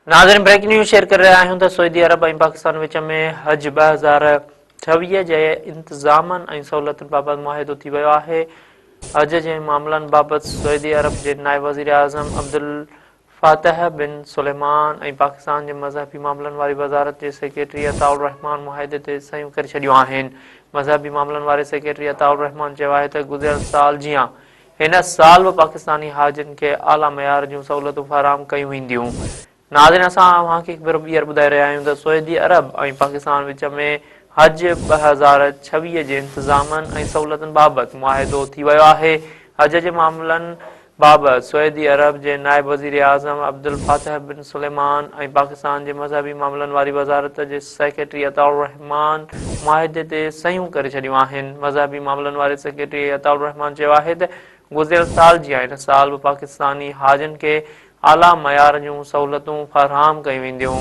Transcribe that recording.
नाज़रीन breaking news share कर रहा हूं तो सऊदी अरब और पाकिस्तान विच में हज 2026 जे इंतजामन और सहूलतुनि बाबत मुआहिदो थी वियो आहे। हज जे मामलनि बाबति सऊदी अरब जे नायब वज़ीर आज़म अब्दुल फातह बिन सुलेमान और पाकिस्तान जे मज़हबी मामलनि वारी वज़ारत जे सेक्रेटरी अताउर रहमान मुआहिदे ते सयूं करे छॾियूं आहिनि। मज़हबी मामलनि वारे सेक्रेटरी अताउर रहमान चयो आहे त गुज़िरियल साल जीअं हिन साल बि पाकिस्तानी हाजियुनि खे आला मयार जूं सहूलतूं फराहम कयूं वेंदियूं। नाज़रीन असां तव्हांखे ॿीहर ॿुधाए रहिया आहियूं त सऊदी अरब ऐं पाकिस्तान विच में हज 2026 जे इंतज़ामनि ऐं सहूलतुनि बाबति मुआहिदो थी वियो आहे। हज जे मामलनि बाबति सऊदी अरब जे नायब वज़ीर आज़म अब्दुल फातह बिन सुलेमान ऐं पाकिस्तान जे मज़हबी मामलनि वारी वज़ारत जे सेक्रेटरी अताउर रहमान मुआहिदे ते सयूं करे छॾियूं आहिनि। मज़हबी मामलनि वारे सेक्रेटरी अताउर रहमान चयो आहे त गुज़िरियल साल जीअं हिन साल बि पाकिस्तानी हाजियुनि खे आला मयार जूं सहूलतूं फराहम कयूं वेंदियूं।